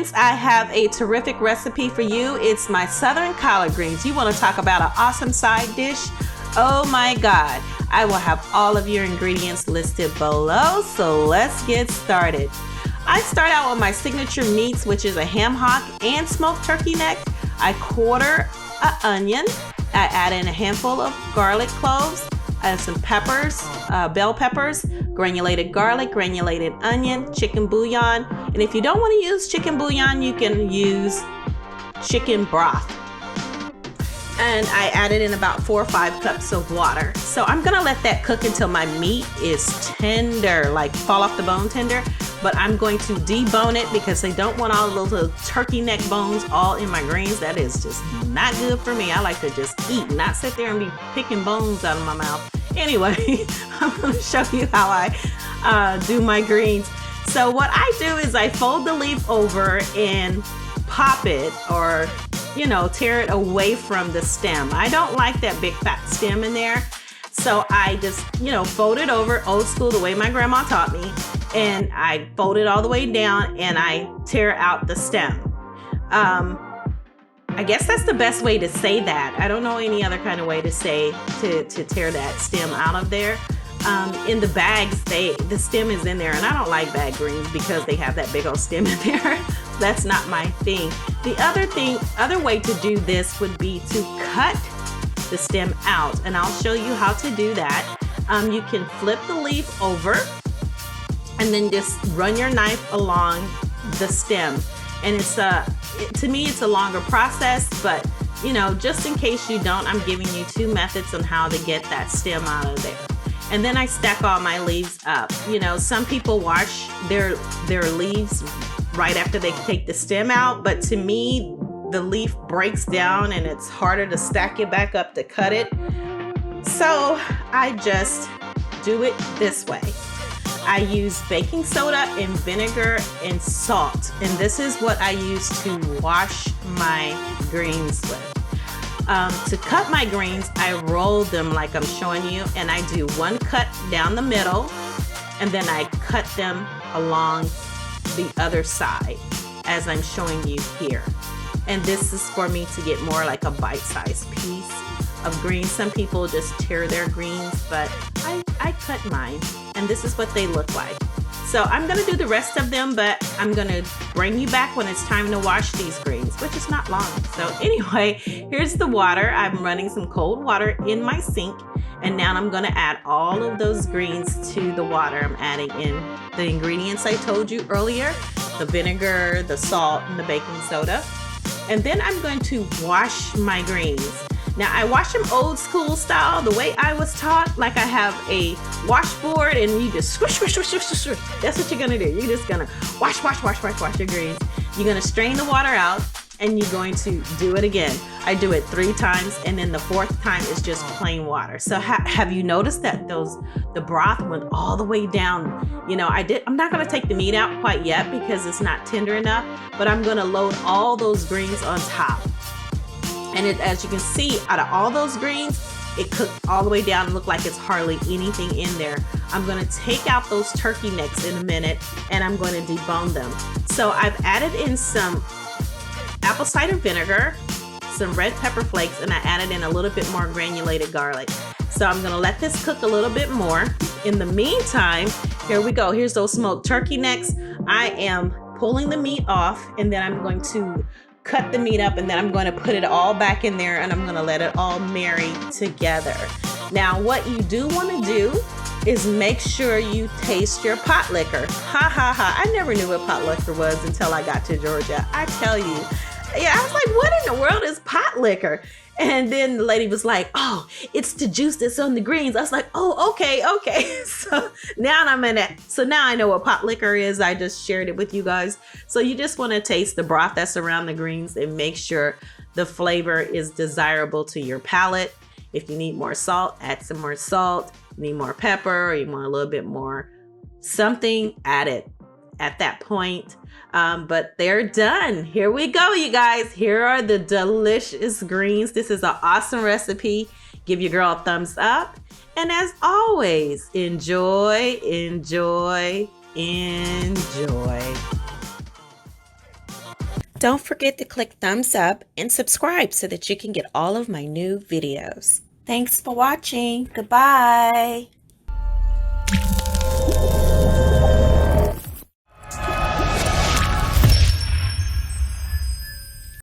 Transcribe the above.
ingredients, I have a terrific recipe for you. It's my southern collard greens. You want to talk about an awesome side dish? Oh my God. I will have all of your ingredients listed below, so let's get started. I start out with my signature meats, which is a ham hock and smoked turkey neck. I quarter an onion. I add in a handful of garlic cloves, some peppers, bell peppers, granulated garlic, granulated onion, chicken bouillon. And if you don't want to use chicken bouillon, you can use chicken broth. And I added in about 4 or 5 cups of water. So I'm gonna let that cook until my meat is tender, like fall off the bone tender. But I'm going to debone it because I don't want all those little turkey neck bones all in my greens. That is just not good for me. I like to just eat, not sit there and be picking bones out of my mouth. Anyway, I'm gonna show you how I do my greens. So what I do is I fold the leaf over and pop it, or tear it away from the stem. I don't like that big fat stem in there. So I just, fold it over old school, the way my grandma taught me. And I fold it all the way down and I tear out the stem. I guess that's the best way to say that. I don't know any other kind of way to say to tear that stem out of there. In the bags, the stem is in there, and I don't like bag greens because they have that big old stem in there. That's not my thing. The other way to do this would be to cut the stem out, and I'll show you how to do that. You can flip the leaf over and then just run your knife along the stem. And to me, it's a longer process, but just in case you don't, I'm giving you 2 methods on how to get that stem out of there. And then I stack all my leaves up. Some people wash their leaves right after they take the stem out, but to me, the leaf breaks down and it's harder to stack it back up to cut it. So I just do it this way. I use baking soda and vinegar and salt, and this is what I use to wash my greens with. To cut my greens, I roll them like I'm showing you, and I do 1 cut down the middle, and then I cut them along the other side as I'm showing you here. And this is for me to get more like a bite-sized piece of greens. Some people just tear their greens, but I cut mine, and this is what they look like. So I'm gonna do the rest of them, but I'm gonna bring you back when it's time to wash these greens, which is not long. So anyway, here's the water. I'm running some cold water in my sink, and now I'm gonna add all of those greens to the water. I'm adding in the ingredients I told you earlier, the vinegar, the salt, and the baking soda. And then I'm going to wash my greens. Now I wash them old school style, the way I was taught, like I have a washboard and you just squish, squish, squish, squish, squish. That's what you're gonna do. You're just gonna wash your greens. You're gonna strain the water out and you're going to do it again. I do it 3 times, and then the 4th time is just plain water. So have you noticed that the broth went all the way down? I'm not gonna take the meat out quite yet because it's not tender enough, but I'm gonna load all those greens on top. And as you can see, out of all those greens, it cooked all the way down and looked like it's hardly anything in there. I'm gonna take out those turkey necks in a minute, and I'm gonna debone them. So I've added in some apple cider vinegar, some red pepper flakes, and I added in a little bit more granulated garlic. So I'm gonna let this cook a little bit more. In the meantime, here we go. Here's those smoked turkey necks. I am pulling the meat off, and then I'm going to cut the meat up, and then I'm going to put it all back in there, and I'm going to let it all marry together. Now, what you do want to do is make sure you taste your pot liquor. Ha ha ha. I never knew what pot liquor was until I got to Georgia. I tell you. Yeah, I was like, what in the world is pot liquor? And then the lady was like, oh, it's the juice that's on the greens. I was like, oh, okay. So now I know what pot liquor is. I just shared it with you guys. So you just want to taste the broth that's around the greens and make sure the flavor is desirable to your palate. If you need more salt, add some more salt. You need more pepper, or you want a little bit more something, add it at that point. But they're done. Here we go, you guys. Here are the delicious greens. This is an awesome recipe. Give your girl a thumbs up. And as always, enjoy, enjoy, enjoy. Don't forget to click thumbs up and subscribe so that you can get all of my new videos. Thanks for watching. Goodbye.